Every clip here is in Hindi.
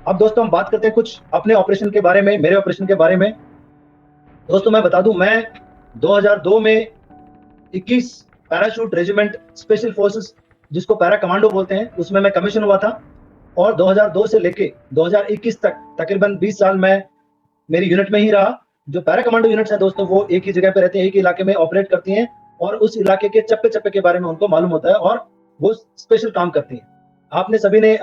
अब दोस्तों हम बात करते हैं कुछ अपने ऑपरेशन के बारे में, मेरे ऑपरेशन के बारे में। दोस्तों मैं बता दूं, मैं 2002 में 21 पैराशूट रेजिमेंट स्पेशल फोर्सेस, जिसको पैरा कमांडो बोलते हैं, उसमें मैं कमीशन हुआ था। और 2002 से लेके 2021 तक तकरीबन 20 साल मैं मेरी यूनिट में ही रहा। जो पैरा कमांडो यूनिट्स है दोस्तों, वो एक ही जगह पे रहते हैं, एक ही इलाके में ऑपरेट करती हैं, और उस इलाके के चप्पे चप्पे के बारे में उनको मालूम होता है, और वो स्पेशल काम करती हैं। आपने सभी ने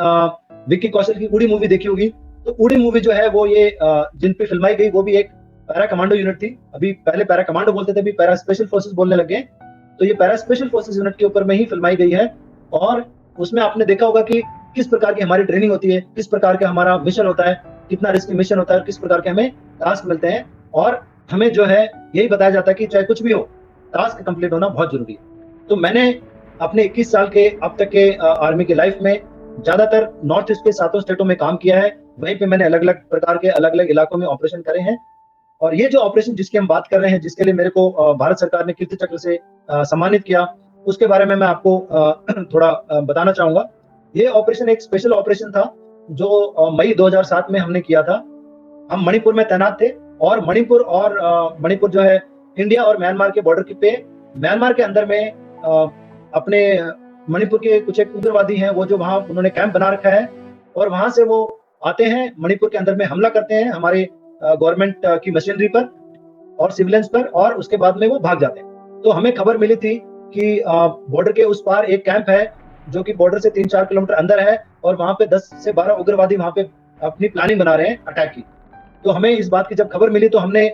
विक्की कौशल की उड़ी मूवी देखी होगी। तो उड़ी मूवी जो है वो ये जिन पे फिल्माई गई, वो भी एक पैरा कमांडो यूनिट थी। अभी पहले पैरा कमांडो बोलते थे, अभी पैरा स्पेशल फोर्सेस बोलने लगे हैं। तो ये पैरा स्पेशल फोर्सेस यूनिट के ऊपर में ही फिल्माई गई है। और उसमें आपने देखा होगा कि किस प्रकार की हमारी ट्रेनिंग होती है, किस प्रकार का हमारा मिशन होता है, कितना रिस्की मिशन होता है, और किस प्रकार के हमें टास्क मिलते हैं। और हमें जो है यही बताया जाता है कि चाहे कुछ भी हो, टास्क कंप्लीट होना बहुत जरूरी है। तो मैंने अपने 21 साल के अब तक के आर्मी के लाइफ में ज्यादातर नॉर्थ ईस्ट के 7 स्टेटों में काम किया है। वहीं पे मैंने अलग अलग प्रकार के अलग अलग इलाकों में ऑपरेशन करे हैं। और ये जो ऑपरेशन जिसकी हम बात कर रहे हैं, जिसके लिए मेरे को भारत सरकार ने कीर्ति चक्र से सम्मानित किया, उसके बारे में मैं आपको थोड़ा बताना चाहूंगा। ये ऑपरेशन एक स्पेशल ऑपरेशन था जो मई 2007 में हमने किया था। हम मणिपुर में तैनात थे, और मणिपुर जो है इंडिया और म्यांमार के बॉर्डर पे, म्यांमार के अंदर में अपने मणिपुर के कुछ एक उग्रवादी हैं, वो जो वहां उन्होंने कैंप बना रखा है, और वहां से वो आते हैं मणिपुर के अंदर में, हमला करते हैं हमारे गवर्नमेंट की मशीनरी पर और सिविलियंस पर, और उसके बाद में वो भाग जाते हैं। तो हमें खबर मिली थी कि बॉर्डर के उस पार एक कैंप है जो कि बॉर्डर से 3-4 किलोमीटर अंदर है, और वहां पे 10 से 12 उग्रवादी वहां पे अपनी प्लानिंग बना रहे हैं अटैक की। तो हमें इस बात की जब खबर मिली, तो हमने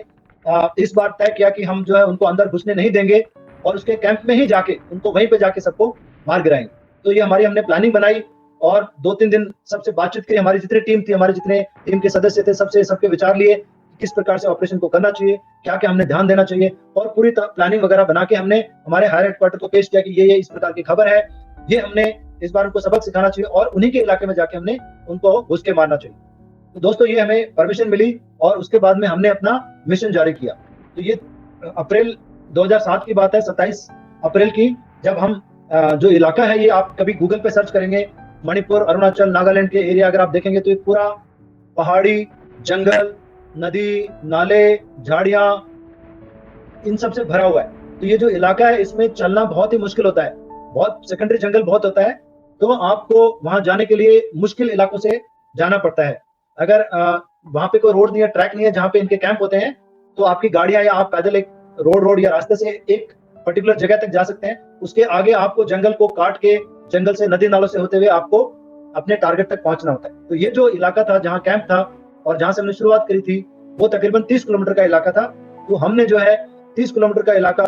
इस बार तय किया कि हम जो है उनको अंदर घुसने नहीं देंगे, और उसके कैंप में ही जाके उनको वहीं पे जाके सबको मार गिराएंगे। तो ये हमने प्लानिंग बनाई, और 2-3 दिन सबसे बातचीत करी। हमारी जितनी टीम थी, हमारे जितने टीम के सदस्य थे, सबके विचार लिए किस प्रकार से ऑपरेशन को करना चाहिए, क्या क्या हमने ध्यान देना चाहिए, और पूरी प्लानिंग वगैरह बना के हमने हमारे हायर हेडक्वार्टर को पेश किया कि ये इस प्रकार की खबर है, ये हमने इस बार उनको सबक सिखाना चाहिए, और उन्हीं के इलाके में जाके हमने उनको घुस के मारना चाहिए। तो दोस्तों ये हमें परमिशन मिली, और उसके बाद में हमने अपना मिशन जारी किया। तो ये अप्रैल 2007 की बात है, 27 अप्रैल की, जब हम जो इलाका है, ये आप कभी गूगल पे सर्च करेंगे, मणिपुर, अरुणाचल, नागालैंड के एरिया अगर आप देखेंगे, तो ये पूरा पहाड़ी, जंगल, नदी, नाले, झाड़ियां, इन सब से भरा हुआ है। तो ये जो इलाका है, इसमें चलना बहुत ही मुश्किल होता है, बहुत सेकेंडरी जंगल बहुत होता है। तो आपको वहां जाने के लिए मुश्किल इलाकों से जाना पड़ता है। अगर वहां पे कोई रोड नहीं है, ट्रैक नहीं है जहाँ पे इनके कैंप होते हैं, तो आपकी गाड़ियां या आप पैदल एक रोड या रास्ते से एक पर्टिकुलर जगह तक जा सकते हैं। उसके आगे आपको जंगल को काट के, जंगल से, नदी नालों से होते हुए आपको अपने टारगेट तक पहुंचना होता है। तो ये जो इलाका था, जहाँ कैंप था और जहां से हमने शुरुआत करी थी, वो तकरीबन 30 किलोमीटर का इलाका था। तो हमने जो है 30 किलोमीटर का इलाका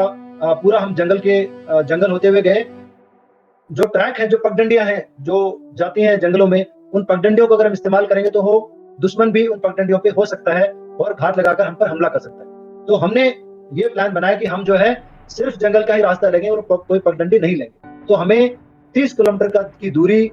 पूरा हम जंगल होते हुए गए। जो ट्रैक है, जो पगडंडियां हैं जो जाती हैं जंगलों में, उन पगडंडियों को अगर हम इस्तेमाल करेंगे, तो वो दुश्मन भी उन पगडंडियों पे हो सकता है और घात लगाकर हम पर हमला कर सकता है। तो हमने ये प्लान बनाया कि हम जो है सिर्फ जंगल का ही रास्ता लेंगे और कोई पगडंडी नहीं लेंगे। तो हमें 30 किलोमीटर की दूरी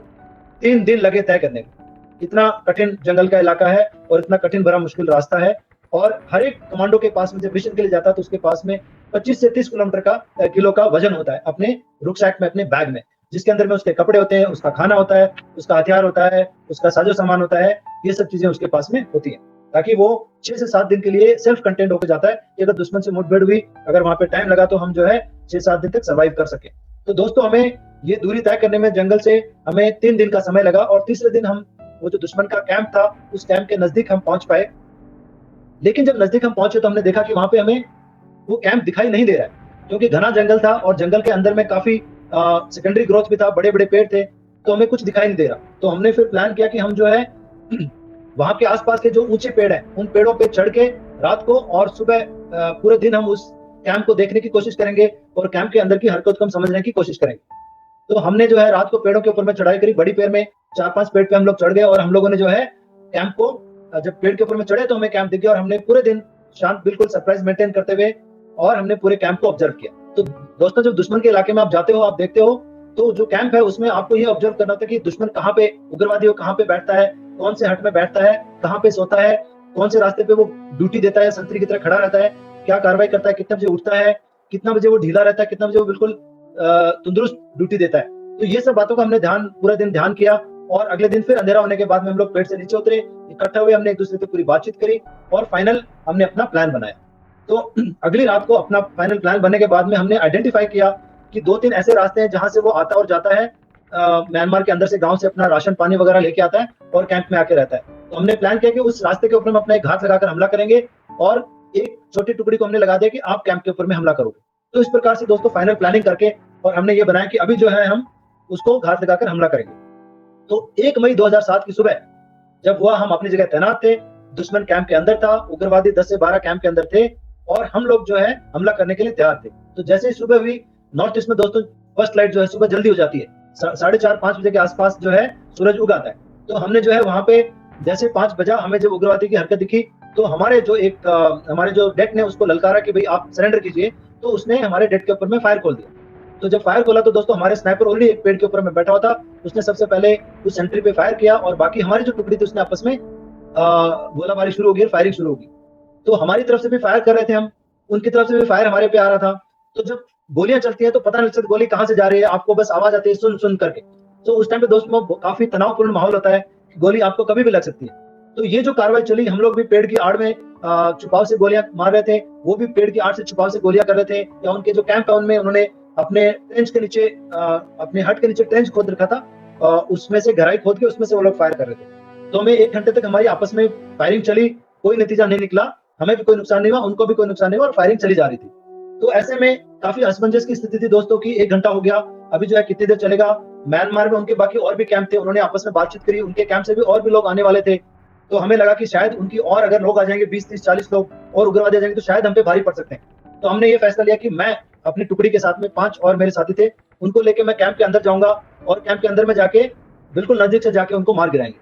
3 दिन लगे तय करने में। इतना कठिन जंगल का इलाका है, और इतना कठिन भरा मुश्किल रास्ता है। और हर एक कमांडो के पास में जब मिशन के लिए जाता है, तो उसके पास में 25 से 30 किलोमीटर का किलो का वजन होता है अपने रुकसैक में, अपने बैग में, जिसके अंदर में उसके कपड़े होते हैं, उसका खाना होता है, उसका हथियार होता है, उसका साजो सामान होता है। ये सब चीजें उसके पास में होती है, ताकि वो 6 से 7 दिन के लिए सेल्फ कंटेंट होकर जाता है कि अगर दुश्मन से मुठभेड़ हुई, अगर वहां पे टाइम लगा, तो हम जो है 6-7 दिन तक सर्वाइव कर सके। तो दोस्तों हमें ये दूरी तय करने में जंगल से हमें 3 दिन का समय लगा, और तीसरे दिन हम वो जो दुश्मन का कैंप था, उस कैंप के नजदीक हम पहुंच पाए। लेकिन जब नजदीक हम पहुंचे, तो हमने देखा कि वहां पे हमें वो कैंप दिखाई नहीं दे रहा है, क्योंकि घना जंगल था, और जंगल के अंदर में काफी सेकेंडरी ग्रोथ भी था, बड़े बड़े पेड़ थे, तो हमें कुछ दिखाई नहीं दे रहा। तो हमने फिर प्लान किया कि हम जो है वहां के आसपास के जो ऊंचे पेड़ हैं, उन पेड़ों पे चढ़ के रात को और सुबह पूरे दिन हम उस कैंप को देखने की कोशिश करेंगे, और कैंप के अंदर की हरकत को हम समझने की कोशिश करेंगे। तो हमने जो है रात को पेड़ों के ऊपर में चढ़ाई करी, बड़ी पेड़ में 4-5 पेड़ पे हम लोग चढ़ गए, और हम लोगों ने जो है कैंप को, जब पेड़ के ऊपर में चढ़े तो हमें कैंप दिख गया, और हमने पूरे दिन शांत, बिल्कुल सरप्राइज मेंटेन करते हुए, और हमने पूरे कैंप को ऑब्जर्व किया। तो दोस्तों, जब दुश्मन के इलाके में आप जाते हो, आप देखते हो, तो जो कैंप है उसमें आपको ये ऑब्जर्व करना होता है कि दुश्मन कहाँ पे, उग्रवादी कहाँ पे बैठता है, कौन से हट में बैठता है, कहाँ पे सोता है, कौन से रास्ते पे वो ड्यूटी देता है, संतरी की तरह खड़ा रहता है, क्या कार्रवाई करता है, कितने बजे उठता है, कितना बजे वो ढीला रहता है, कितना बजे वो बिल्कुल तंदुरुस्त ड्यूटी देता है। तो ये सब बातों का हमने पूरा दिन ध्यान किया, और अगले दिन फिर अंधेरा होने के बाद में हम लोग पेड़ से नीचे उतरे, इकट्ठा हुए, हमने एक दूसरे से पूरी बातचीत करी और फाइनल हमने अपना प्लान बनाया। तो अगली रात को अपना फाइनल प्लान बनने के बाद में हमने आइडेंटिफाई किया कि 2-3 ऐसे रास्ते हैं जहां से वो आता और जाता है, म्यांमार के अंदर से, गांव से अपना राशन पानी वगैरह लेके आता है और कैंप में आके रहता है। तो हमने प्लान किया कि उस रास्ते के ऊपर हम अपना एक घात लगाकर हमला करेंगे और एक छोटी टुकड़ी को हमने लगा दिया कि आप कैंप के ऊपर में हमला करोगे। तो इस प्रकार से दोस्तों फाइनल प्लानिंग करके और हमने ये बनाया कि अभी जो है हम उसको घात लगाकर हमला करेंगे। तो 1 मई 2007 की सुबह जब हुआ, हम अपनी जगह तैनात थे, दुश्मन कैंप के अंदर था, उग्रवादी 10 से 12 कैंप के अंदर थे और हम लोग जो है हमला करने के लिए तैयार थे। तो जैसे ही सुबह हुई, नॉर्थ ईस्ट में दोस्तों फर्स्ट लाइट जो है सुबह जल्दी हो जाती है, 4:30-5 बजे के आसपास जो है सूरज उग आता है। तो हमने जो है वहां पे जैसे 5 बजा, हमें जब उग्रवादी की हरकत दिखी तो हमारे जो डेक ने उसको ललकारा कि भाई आप सरेंडर कीजिए, तो उसने हमारे डेक के ऊपर में फायर खोल दिया। तो जब फायर खोला तो दोस्तों हमारे स्नाइपर ऑलरेडी एक पेड़ के ऊपर में बैठा हुआ था, उसने सबसे पहले उस सेंट्री पे फायर किया और बाकी हमारी जो टुकड़ी थी उसने आपस में गोलाबारी शुरू हो गई, फायरिंग शुरू हो गई। तो हमारी तरफ से भी फायर कर रहे थे हम, उनकी तरफ से भी फायर हमारे पे आ रहा था। तो जब गोलियां चलती हैं तो पता नहीं चलता गोली कहां से जा रही है, आपको बस आवाज आती है सुन सुन करके। तो उस टाइम पे दोस्तों काफी तनावपूर्ण माहौल होता है, गोली आपको कभी भी लग सकती है। तो ये जो कार्रवाई चली, हम लोग भी पेड़ की आड़ में छुपाव से गोलियां मार रहे थे, वो भी पेड़ की आड़ से छुपाव से गोलियां कर रहे थे, या उनके जो कैंप है उनमें उन्होंने अपने ट्रेंच के नीचे, अपने हट के नीचे ट्रेंच खोद रखा था, उसमें से गहराई खोद के उसमें से वो लोग फायर कर रहे थे। तो हमें 1 घंटे तक हमारी आपस में फायरिंग चली, कोई नतीजा नहीं निकला, हमें भी कोई नुकसान नहीं हुआ, उनको भी कोई नुकसान नहीं हुआ और फायरिंग चली जा रही थी। तो ऐसे में काफी असमंजस की स्थिति थी दोस्तों की 1 घंटा हो गया, अभी जो है कितनी देर चलेगा। म्यांमार में उनके बाकी और भी कैंप थे, उन्होंने आपस में बातचीत करी, उनके कैंप से भी और भी लोग आने वाले थे। तो हमें लगा कि शायद उनकी और अगर लोग आ जाएंगे 20-30-40 लोग और उग्रवादी आ जाएंगे तो शायद हम पे भारी पड़ सकते हैं। तो हमने ये फैसला लिया कि मैं अपनी टुकड़ी के साथ में 5 और मेरे साथी थे, उनको लेके मैं कैंप के अंदर जाऊंगा और कैंप के अंदर में जाके बिल्कुल नजदीक से जाके उनको मार गिराएंगे।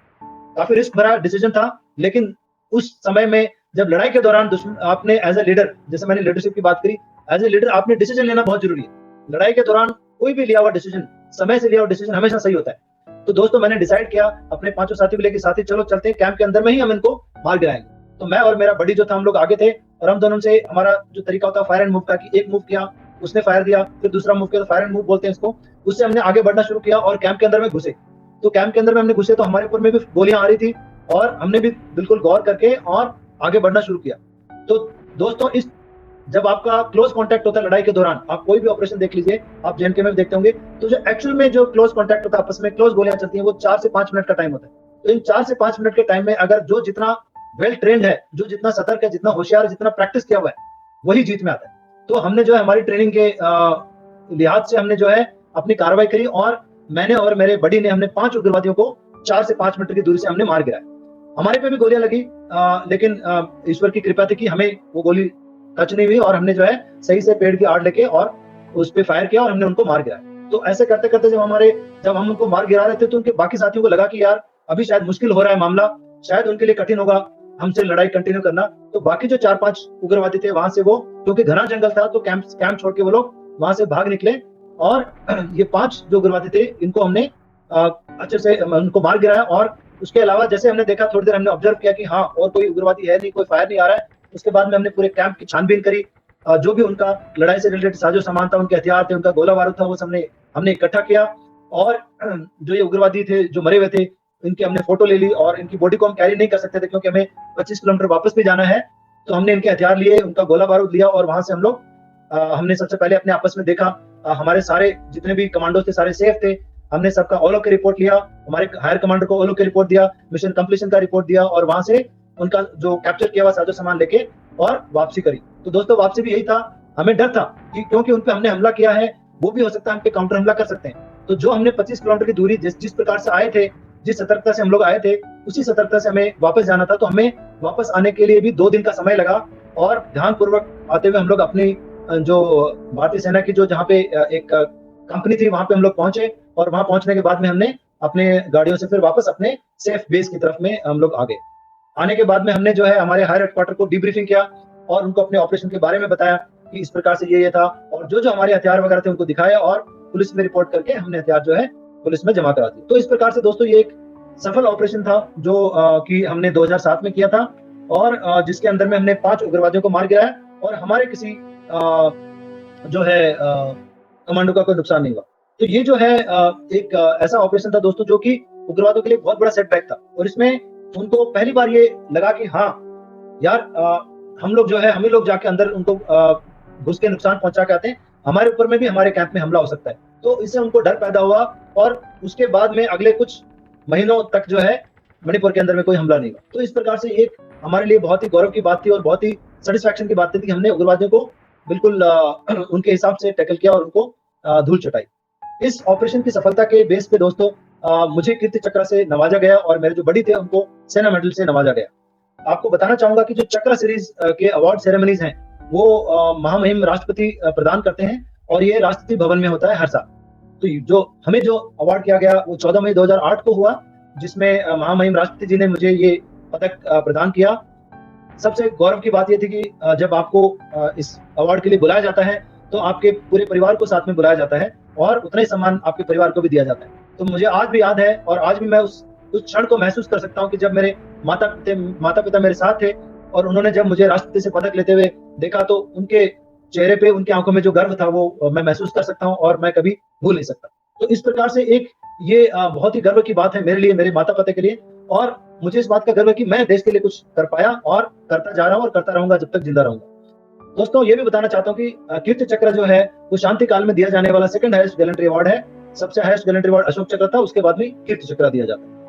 काफी रिस्क भरा डिसीजन था, लेकिन उस समय में जब लड़ाई के दौरान आपने एज ए लीडर, जैसे मैंने लीडरशिप की बात करी, एज ए लीडर आपने डिसीजन लेना बहुत जरूरी है। लड़ाई के दौरान कोई भी लिया हुआ डिसीजन, समय से लिया हुआ डिसीजन हमेशा सही होता है। तो दोस्तों मैंने डिसाइड किया अपने 5 साथी को लेकर, साथी चलो चलते हैं कैंप के अंदर में ही हम इनको मार गिराएंगे। तो मैं और मेरा बड़ी जो था, हम लोग आगे थे और हम दोनों से हमारा जो तरीका होता है फायर एंड मूव का, कि एक मूव किया उसने फायर दिया, फिर दूसरा मूव किया, तो फायर एंड मूव बोलते हैं इसको। उससे हमने आगे बढ़ना शुरू किया और कैंप के अंदर में घुसे। तो कैंप के अंदर में हमने घुसे तो हमारे ऊपर में भी गोलियां आ रही थी और हमने भी बिल्कुल गौर करके और आगे बढ़ना शुरू किया। तो दोस्तों इस जब आपका क्लोज कांटेक्ट होता है लड़ाई के दौरान, आप कोई भी ऑपरेशन देख लीजिए, आप जेएनके में भी देखते होंगे, तो जो एक्चुअल में जो क्लोज कांटेक्ट होता है, आपस में क्लोज गोलियां चलती हैं, वो 4 से 5 मिनट का टाइम होता है। तो इन 4 से 5 मिनट के टाइम में अगर जो जितना वेल ट्रेन्ड है, जो जितना सतर्क है, जितना होशियार है, जितना प्रैक्टिस किया हुआ है, वही जीत में आता है। तो हमने जो है हमारी ट्रेनिंग के लिहाज से हमने जो है अपनी कार्रवाई करी और मैंने और मेरे बड़ी ने, हमने 5 उग्रवादियों को 4 से 5 मीटर की दूरी से हमने मार गिराया। हमारे पे भी गोलियां लगी, लेकिन ईश्वर की कृपा थी कि हमें वो गोली टच नहीं हुई और हमने जो है सही से पेड़ की आड़ लेके और उस पे फायर किया और हमने उनको मार गिराया। तो ऐसे करते करते जब हम उनको मार गिरा रहे थे तो उनके बाकी साथियों को लगा कि यार अभी शायद मुश्किल हो रहा है मामला, शायद उनके लिए कठिन होगा हमसे लड़ाई कंटिन्यू करना। तो बाकी जो 4-5 उग्रवादी थे वहां से वो, क्योंकि घना जंगल था, तो कैंप छोड़ के वो लोग वहां से भाग निकले और ये 5 जो उग्रवादी थे इनको हमने अच्छे से उनको मार गिराया। और उसके अलावा जैसे हमने देखा, थोड़ी देर हमने ऑब्जर्व किया कि हाँ और कोई उग्रवादी है नहीं, कोई फायर नहीं आ रहा है। उसके बाद में हमने पूरे कैंप की छानबीन करी, जो भी उनका लड़ाई से रिलेटेड साजो सामान था, उनके हथियार थे, उनका गोला बारूद था, वो हमने इकट्ठा किया। और जो ये उग्रवादी थे जो मरे हुए थे, इनकी हमने फोटो ले ली और इनकी बॉडी को हम कैरी नहीं कर सकते थे क्योंकि हमें 25 किलोमीटर वापस भी जाना है। तो हमने इनके हथियार लिए, उनका गोला बारूद लिया और वहां से हम लोग हमने सबसे पहले अपने आपस में देखा, हमारे सारे जितने भी कमांडो थे सारे सेफ थे। हमने सबका ऑल ओके रिपोर्ट लिया, हमारे हायर कमांडर को ऑल ओके रिपोर्ट दिया, मिशन कंप्लीशन का रिपोर्ट दिया और वहां से उनका जो कैप्चर किया हुआ साजो सामान लेके और वापसी करी। तो दोस्तों वापसी भी यही था, हमें डर था कि क्योंकि उन पे हमने हमला किया है, वो भी हो सकता है हम पे काउंटर हमला कर सकते हैं। तो जो हमने 25 किलोमीटर की दूरी जिस प्रकार से आए थे, जिस सतर्कता से हम लोग आए थे, उसी सतर्कता से हमें वापस जाना था। तो हमें वापस आने के लिए भी 2 दिन का समय लगा और ध्यानपूर्वक आते हुए हम लोग अपनी जो भारतीय सेना की जो जहाँ पे एक कंपनी थी वहां पे हम लोग पहुंचे और वहां पहुंचने के बाद में हमने अपने गाड़ियों से फिर वापस अपने सेफ बेस की तरफ में हम लोग आ गए। आने के बाद में हमने जो है हमारे हायर हेडक्वार्टर को डीब्रीफिंग किया और उनको अपने ऑपरेशन के बारे में बताया कि इस प्रकार से ये था, और जो हमारे हथियार वगैरह थे उनको दिखाया और पुलिस में रिपोर्ट करके हमने हथियार जो है पुलिस में जमा करा दिए। तो इस प्रकार से दोस्तों ये एक सफल ऑपरेशन था जो कि हमने 2007 में किया था और जिसके अंदर में हमने 5 उग्रवादियों को मार गिराया और हमारे किसी जो है कमांडो का कोई नुकसान नहीं हुआ। तो ये जो है एक ऐसा ऑपरेशन था दोस्तों जो कि उग्रवादियों के लिए बहुत बड़ा सेटबैक था। और इसमें उनको पहली बार ये लगा कि हाँ यार, हम लोग जाके अंदर उनको घुस के नुकसान पहुंचा के आते हैं, हमारे ऊपर में भी हमारे कैंप में हमला हो सकता है। तो इससे उनको डर पैदा हुआ और उसके बाद में अगले कुछ महीनों तक जो है मणिपुर के अंदर में कोई हमला नहीं हुआ। तो इस प्रकार से एक हमारे लिए बहुत ही गौरव की बात थी और बहुत ही सेटिस्फैक्शन की बात थी कि हमने उग्रवादियों को बिल्कुल उनके हिसाब से टैकल किया और उनको धूल चटाई। इस ऑपरेशन की सफलता के बेस पे दोस्तों मुझे कीर्ति चक्र से नवाजा गया और मेरे जो बड़ी थे उनको सेना मेडल से नवाजा गया। आपको बताना चाहूंगा कि जो चक्र सीरीज के अवार्ड सेरेमनीज हैं वो महामहिम राष्ट्रपति प्रदान करते हैं और ये राष्ट्रपति भवन में होता है हर साल। तो जो हमें जो अवार्ड किया गया वो 14 मई 2008 को हुआ, जिसमें महामहिम राष्ट्रपति जी ने मुझे ये पदक प्रदान किया। सबसे गौरव की बात ये थी कि जब आपको इस अवार्ड के लिए बुलाया जाता है तो आपके पूरे परिवार को साथ में बुलाया जाता है और उतना ही सम्मान आपके परिवार को भी दिया जाता है। तो मुझे आज भी याद है और आज भी मैं उस क्षण को महसूस कर सकता हूँ कि जब मेरे माता पिता मेरे साथ थे और उन्होंने जब मुझे राष्ट्रपति से पदक लेते हुए देखा तो उनके चेहरे पे, उनकी आंखों में जो गर्व था वो मैं महसूस कर सकता हूँ और मैं कभी भूल नहीं सकता। तो इस प्रकार से एक ये बहुत ही गर्व की बात है मेरे लिए, मेरे माता पिता के लिए, और मुझे इस बात का गर्व है कि मैं देश के लिए कुछ कर पाया और करता जा रहा हूँ और करता रहूंगा जब तक जिंदा रहूंगा। दोस्तों ये भी बताना चाहता हूँ कि कीर्ति चक्र जो है वो शांति काल में दिया जाने वाला सेकंड हाईएस्ट गैलेंट्री अवार्ड है। सबसे हाईएस्ट गैलेंट्री अवार्ड अशोक चक्र था, उसके बाद में कीर्ति चक्र दिया जाता है।